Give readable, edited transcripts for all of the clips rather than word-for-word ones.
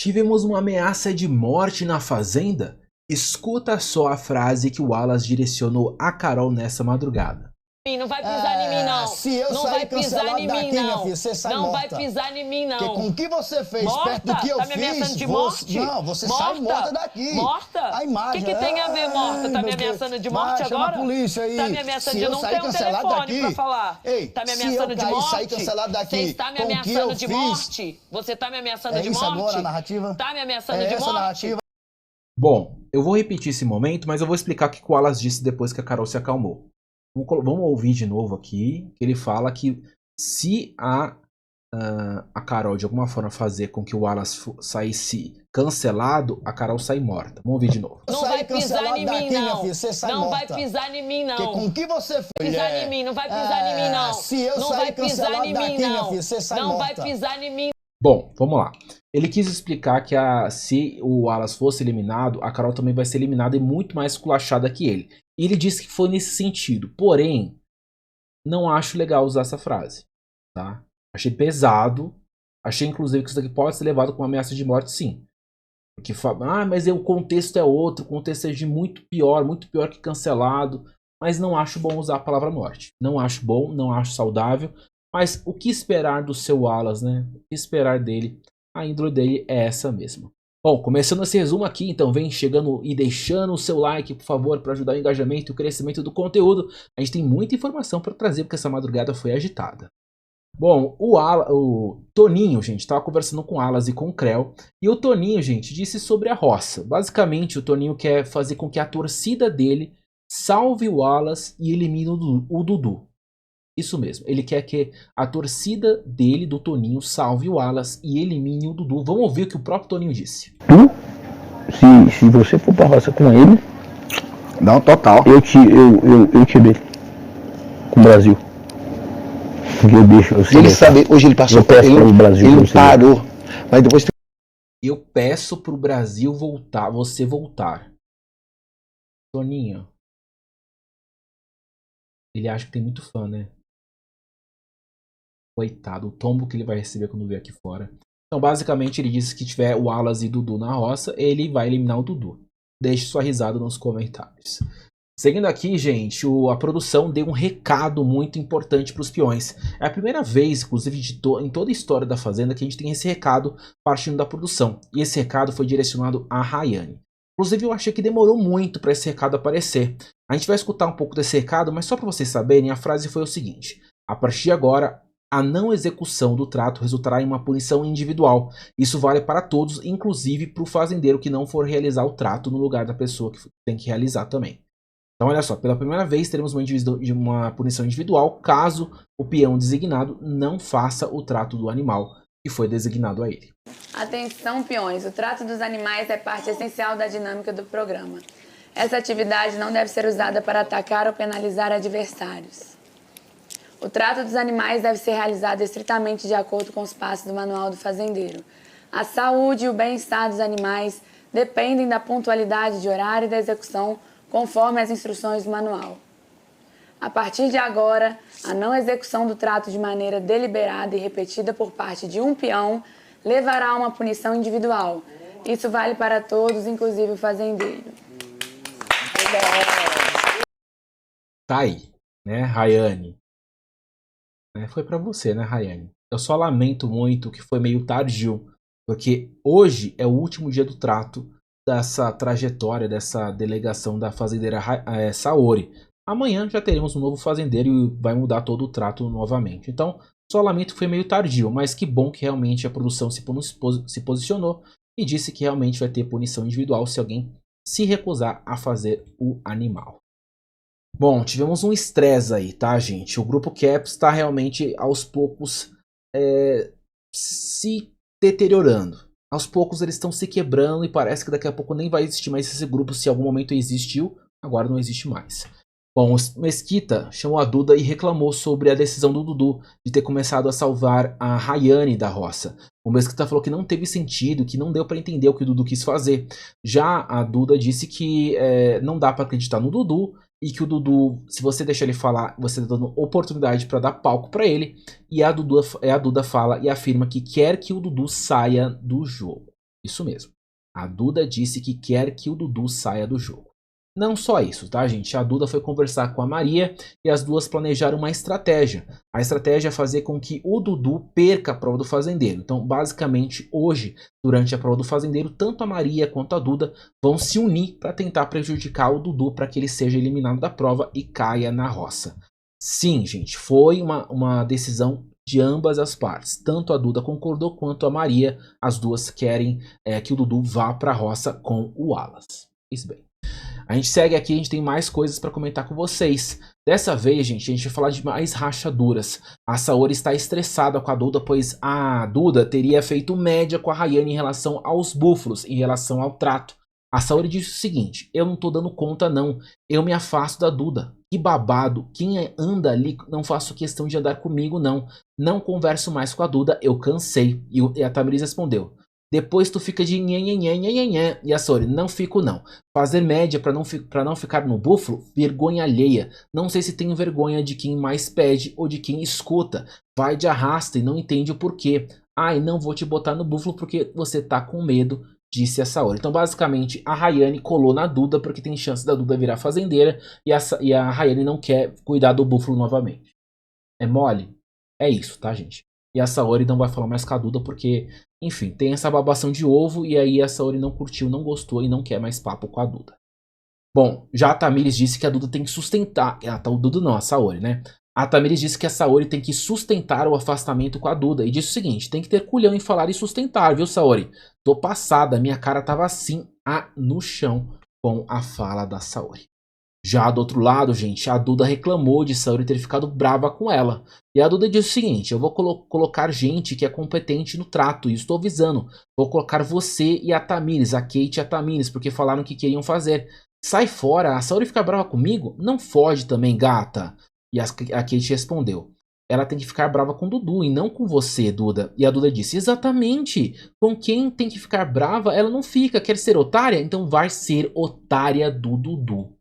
Tivemos uma ameaça de morte na fazenda? Escuta só a frase que o Wallace direcionou a Carol nessa madrugada. Não vai pisar em mim, não. Se eu não sair vai pisar cancelado em daqui, mim, minha não. filha, você sai não morta. vai pisar em mim, não. Porque com o que você fez morta? perto do que eu tá me ameaçando fiz, de morte? Não, você morta? sai morta daqui. Morta? A imagem. O que tem a ver morta? Tá me ameaçando de morte chama agora? A polícia aí. Tá me ameaçando se de eu não sair ter um cancelado telefone daqui, pra falar. Ei, tá me se ameaçando eu de cair, morte? sair cancelado daqui, Você está me com o que ameaçando eu de fiz, morte? Você tá me ameaçando de isso morte? agora a narrativa? Tá me ameaçando é de essa morte? Narrativa? Bom, eu vou repetir esse momento, mas eu vou explicar o que o Wallace disse depois que a Carol se acalmou. Vamos ouvir de novo aqui. Ele fala que se a Carol de alguma forma fazer com que o Wallace saísse cancelado, a Carol sai morta. Vamos ouvir de novo. Não vai pisar em mim, não. Filha, você sai não morta. vai pisar em mim, não. Porque com o que você fez, pisar em mim, não vai pisar em mim, não. Se eu não sair vai pisar cancelado em daqui, mim, minha não. filha, você sai não morta. vai pisar em mim. Bom, vamos lá. Ele quis explicar que se o Wallace fosse eliminado, a Carol também vai ser eliminada e muito mais esculachada que ele. E ele disse que foi nesse sentido. Porém, não acho legal usar essa frase. Tá? Achei pesado. Achei, inclusive, que isso daqui pode ser levado com uma ameaça de morte, sim. Porque, mas o contexto é outro. O contexto é de muito pior que cancelado. Mas não acho bom usar a palavra morte. Não acho bom, não acho saudável. Mas o que esperar do seu Wallace, né? O que esperar dele? A índole dele é essa mesma. Bom, começando esse resumo aqui, então vem chegando e deixando o seu like, por favor, para ajudar o engajamento e o crescimento do conteúdo. A gente tem muita informação para trazer, porque essa madrugada foi agitada. Bom, o Toninho, gente, estava conversando com o Wallace e com o Creu. E o Toninho, gente, disse sobre a roça. Basicamente, o Toninho quer fazer com que a torcida dele salve o Wallace e elimine o Dudu. Isso mesmo, ele quer que a torcida dele, do Toninho, salve o Wallace e elimine o Dudu. Vamos ouvir o que o próprio Toninho disse. Se você for pra roça com ele... Não, total. Eu te dei com o Brasil. Porque eu deixo você... Ele sabe, hoje ele passou para o Brasil. Ele parou, mas depois... Eu peço pro Brasil voltar, você voltar. Toninho. Ele acha que tem muito fã, né? Coitado, o tombo que ele vai receber quando vier aqui fora. Então, basicamente, ele disse que tiver o Wallace e Dudu na roça, ele vai eliminar o Dudu. Deixe sua risada nos comentários. Seguindo aqui, gente, a produção deu um recado muito importante para os peões. É a primeira vez, inclusive, em toda a história da Fazenda, que a gente tem esse recado partindo da produção. E esse recado foi direcionado a Rayane. Inclusive, eu achei que demorou muito para esse recado aparecer. A gente vai escutar um pouco desse recado, mas só para vocês saberem, a frase foi o seguinte: a partir de agora, a não execução do trato resultará em uma punição individual. Isso vale para todos, inclusive para o fazendeiro que não for realizar o trato no lugar da pessoa que tem que realizar também. Então, olha só, pela primeira vez teremos uma punição individual caso o peão designado não faça o trato do animal que foi designado a ele. Atenção, peões, o trato dos animais é parte essencial da dinâmica do programa. Essa atividade não deve ser usada para atacar ou penalizar adversários. O trato dos animais deve ser realizado estritamente de acordo com os passos do Manual do Fazendeiro. A saúde e o bem-estar dos animais dependem da pontualidade de horário e da execução conforme as instruções do manual. A partir de agora, a não execução do trato de maneira deliberada e repetida por parte de um peão levará a uma punição individual. Isso vale para todos, inclusive o fazendeiro. Tá aí, né, Rayane? Foi pra você, né, Rayane? Eu só lamento muito que foi meio tardio, porque hoje é o último dia do trato dessa trajetória, dessa delegação da fazendeira Saori. Amanhã já teremos um novo fazendeiro e vai mudar todo o trato novamente. Então, só lamento que foi meio tardio, mas que bom que realmente a produção se posicionou e disse que realmente vai ter punição individual se alguém se recusar a fazer o animal. Bom, tivemos um estresse aí, tá, gente? O grupo Caps está realmente aos poucos se deteriorando. Aos poucos eles estão se quebrando e parece que daqui a pouco nem vai existir mais esse grupo. Se em algum momento existiu, agora não existe mais. Bom, o Mesquita chamou a Duda e reclamou sobre a decisão do Dudu de ter começado a salvar a Rayane da roça. O Mesquita falou que não teve sentido, que não deu para entender o que o Dudu quis fazer. Já a Duda disse que não dá para acreditar no Dudu e que o Dudu, se você deixar ele falar, você está dando oportunidade para dar palco para ele. E a Duda fala e afirma que quer que o Dudu saia do jogo. Isso mesmo. A Duda disse que quer que o Dudu saia do jogo. Não só isso, tá, gente? A Duda foi conversar com a Maria e as duas planejaram uma estratégia. A estratégia é fazer com que o Dudu perca a prova do fazendeiro. Então, basicamente, hoje, durante a prova do fazendeiro, tanto a Maria quanto a Duda vão se unir para tentar prejudicar o Dudu para que ele seja eliminado da prova e caia na roça. Sim, gente, foi uma decisão de ambas as partes. Tanto a Duda concordou quanto a Maria. As duas querem que o Dudu vá para a roça com o Wallace. Isso bem. A gente segue aqui, a gente tem mais coisas para comentar com vocês. Dessa vez, gente, a gente vai falar de mais rachaduras. A Saori está estressada com a Duda, pois a Duda teria feito média com a Rayane em relação aos búfalos, em relação ao trato. A Saori disse o seguinte: eu não tô dando conta não, eu me afasto da Duda. Que babado, quem anda ali não faço questão de andar comigo não. Não converso mais com a Duda, eu cansei. E a Tamiris respondeu: depois tu fica de nhenhenhenhenhenhen. E a Saori: não fico não. Fazer média pra não ficar no búfalo? Vergonha alheia. Não sei se tenho vergonha de quem mais pede ou de quem escuta. Vai de arrasta e não entende o porquê. Ai, não vou te botar no búfalo porque você tá com medo, disse a Saori. Então, basicamente, a Rayane colou na Duda porque tem chance da Duda virar fazendeira e a Rayane não quer cuidar do búfalo novamente. É mole? É isso, tá, gente? E a Saori não vai falar mais com a Duda porque, enfim, tem essa babação de ovo e aí a Saori não curtiu, não gostou e não quer mais papo com a Duda. Bom, já a Tamiris disse que a Duda tem que sustentar... o Duda não, a Saori, né? A Tamiris disse que a Saori tem que sustentar o afastamento com a Duda. E disse o seguinte: tem que ter culhão em falar e sustentar, viu, Saori? Tô passada, minha cara tava assim, no chão, com a fala da Saori. Já do outro lado, gente, a Duda reclamou de Saori ter ficado brava com ela. E a Duda disse o seguinte: eu vou colocar gente que é competente no trato, e estou avisando. Vou colocar você e a Tamiris, a Kate e a Tamiris, porque falaram que queriam fazer. Sai fora, a Saori fica brava comigo? Não foge também, gata. E a Kate respondeu: ela tem que ficar brava com o Dudu e não com você, Duda. E a Duda disse: exatamente, com quem tem que ficar brava ela não fica. Quer ser otária? Então vai ser otária do Dudu.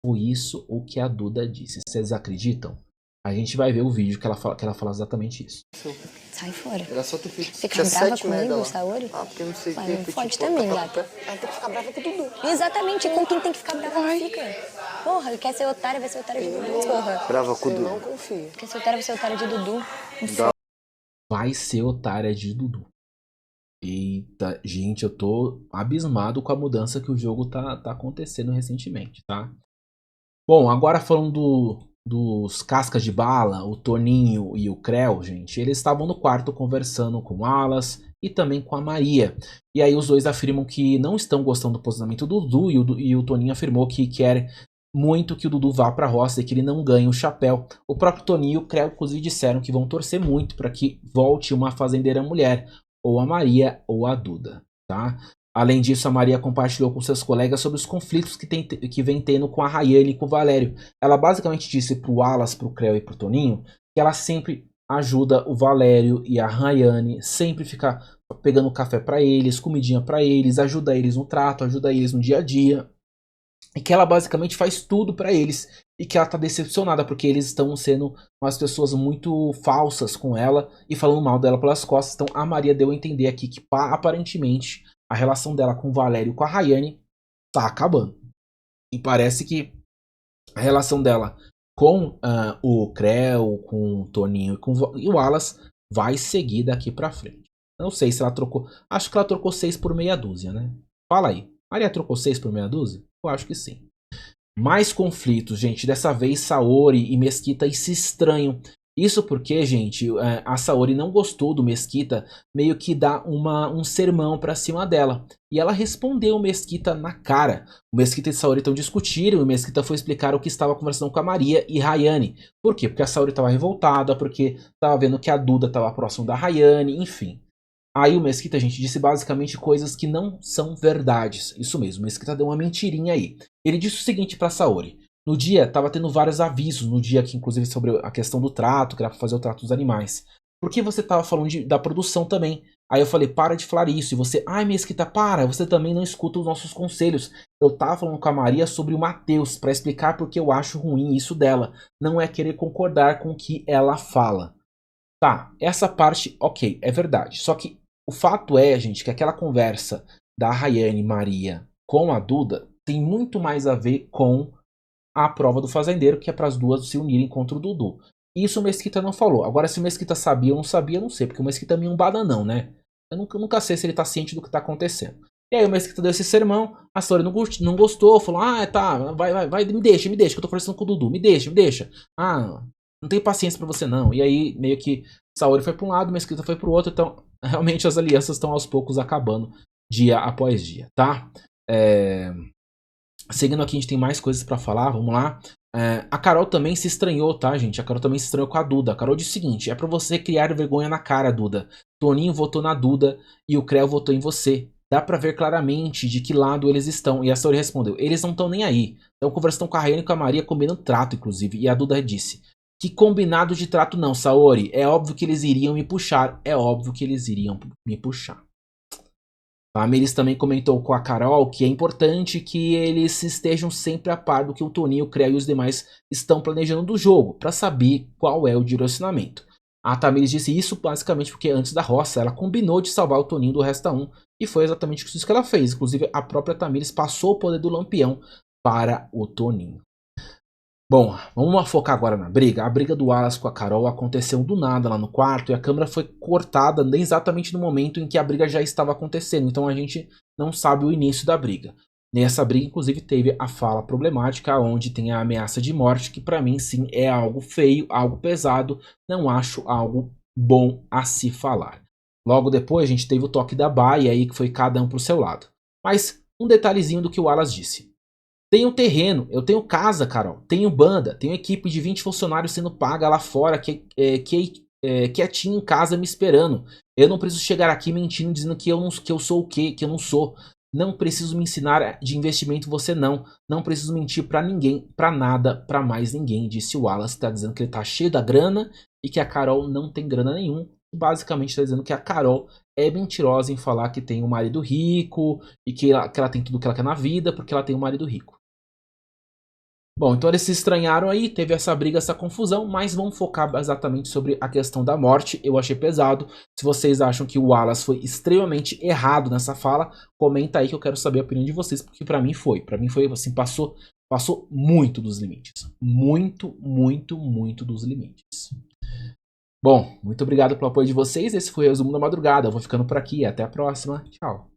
Foi isso o que a Duda disse. Vocês acreditam? A gente vai ver o vídeo que ela fala exatamente isso. Sai fora. Era só ter feito Ficar brava comigo, Saori? Ah, porque eu não sei Vai, quem não foi pode te também, botar gata. pra- Ela tem que ficar brava com o Dudu. Exatamente, com quem tem que ficar brava ela fica. Porra, quer ser otária, vai ser otária de Dudu, porra. Brava com o Dudu. Não confio. Quer ser otária, vai ser otária de Dudu. Não Vai ser otária de Dudu. Eita, gente, eu tô abismado com a mudança que o jogo tá acontecendo recentemente, tá? Bom, agora falando dos cascas de bala, o Toninho e o Creu, gente, eles estavam no quarto conversando com o Alas e também com a Maria. E aí os dois afirmam que não estão gostando do posicionamento do Dudu e o Toninho afirmou que quer muito que o Dudu vá pra roça e que ele não ganhe o chapéu. O próprio Toninho e o Creu, inclusive, disseram que vão torcer muito para que volte uma fazendeira mulher, ou a Maria ou a Duda, tá? Além disso, a Maria compartilhou com seus colegas sobre os conflitos que vem tendo com a Rayane e com o Valério. Ela basicamente disse pro Alas, pro Creu e pro Toninho que ela sempre ajuda o Valério e a Rayane, sempre fica pegando café para eles, comidinha para eles, ajuda eles no trato, ajuda eles no dia a dia. E que ela basicamente faz tudo para eles e que ela tá decepcionada porque eles estão sendo umas pessoas muito falsas com ela e falando mal dela pelas costas. Então a Maria deu a entender aqui que aparentemente a relação dela com o Valério e com a Rayane tá acabando. E parece que a relação dela com o Creu, com o Toninho e o Alas vai seguir daqui pra frente. Não sei se ela trocou. Acho que ela trocou 6 por meia dúzia, né? Fala aí. Maria trocou 6 por meia dúzia? Eu acho que sim. Mais conflitos, gente. Dessa vez Saori e Mesquita se estranham. Isso porque, gente, a Saori não gostou do Mesquita, meio que dá um sermão pra cima dela. E ela respondeu o Mesquita na cara. O Mesquita e Saori então discutiram e o Mesquita foi explicar o que estava conversando com a Maria e Rayane. Por quê? Porque a Saori estava revoltada, porque estava vendo que a Duda estava próximo da Rayane, enfim. Aí o Mesquita, gente, disse basicamente coisas que não são verdades. Isso mesmo, o Mesquita deu uma mentirinha aí. Ele disse o seguinte pra Saori. No dia, tava tendo vários avisos, no dia que inclusive sobre a questão do trato, que era pra fazer o trato dos animais. Por que você tava falando da produção também? Aí eu falei, para de falar isso. E você, ai Mesquita, para, você também não escuta os nossos conselhos. Eu tava falando com a Maria sobre o Matheus, pra explicar porque eu acho ruim isso dela. Não é querer concordar com o que ela fala. Tá, essa parte, ok, é verdade. Só que o fato é, gente, que aquela conversa da Rayane Maria com a Duda tem muito mais a ver com a prova do fazendeiro, que é para as duas se unirem contra o Dudu. Isso o Mesquita não falou. Agora, se o Mesquita sabia ou não sabia, eu não sei, porque o Mesquita é meio um bananão, né? Eu nunca sei se ele tá ciente do que tá acontecendo. E aí o Mesquita deu esse sermão, a Saori não gostou, falou, tá, vai, me deixa, que eu tô conversando com o Dudu, me deixa. Ah, não tenho paciência pra você não. E aí, meio que Saori foi pra um lado, Mesquita foi pro outro, então, realmente as alianças estão aos poucos acabando, dia após dia, tá? Seguindo aqui, a gente tem mais coisas pra falar, vamos lá. A Carol também se estranhou, tá, gente? A Carol também se estranhou com a Duda. A Carol disse o seguinte, é pra você criar vergonha na cara, Duda. Toninho votou na Duda e o Creu votou em você. Dá pra ver claramente de que lado eles estão. E a Saori respondeu, eles não estão nem aí. Estão conversando com a Rayane e com a Maria, combinando trato, inclusive. E a Duda disse, que combinado de trato não, Saori. É óbvio que eles iriam me puxar. A Melis também comentou com a Carol que é importante que eles estejam sempre a par do que o Toninho, o Creu e os demais estão planejando do jogo, para saber qual é o direcionamento. A Tamiris disse isso basicamente porque antes da roça ela combinou de salvar o Toninho do Resta 1 e foi exatamente isso que ela fez. Inclusive a própria Tamiris passou o poder do Lampião para o Toninho. Bom, vamos focar agora na briga. A briga do Wallace com a Carol aconteceu do nada lá no quarto e a câmera foi cortada exatamente no momento em que a briga já estava acontecendo. Então a gente não sabe o início da briga. Nessa briga, inclusive, teve a fala problemática, onde tem a ameaça de morte, que pra mim, sim, é algo feio, algo pesado. Não acho algo bom a se falar. Logo depois, a gente teve o toque da baia aí, que foi cada um pro seu lado. Mas um detalhezinho do que o Wallace disse. Tenho terreno, eu tenho casa, Carol, tenho banda, tenho equipe de 20 funcionários sendo paga lá fora, quietinho em casa me esperando. Eu não preciso chegar aqui mentindo, dizendo que eu sou o quê, que eu não sou. Não preciso me ensinar de investimento você não. Não preciso mentir pra ninguém, pra nada, pra mais ninguém, disse o Wallace. Tá dizendo que ele tá cheio da grana e que a Carol não tem grana nenhum. Basicamente tá dizendo que a Carol é mentirosa em falar que tem um marido rico e que ela tem tudo que ela quer na vida porque ela tem um marido rico. Bom, então eles se estranharam aí, teve essa briga, essa confusão, mas vamos focar exatamente sobre a questão da morte. Eu achei pesado. Se vocês acham que o Wallace foi extremamente errado nessa fala, comenta aí que eu quero saber a opinião de vocês, porque pra mim foi assim, passou muito dos limites. Muito dos limites. Bom, muito obrigado pelo apoio de vocês. Esse foi o resumo da madrugada. Eu vou ficando por aqui. Até a próxima. Tchau.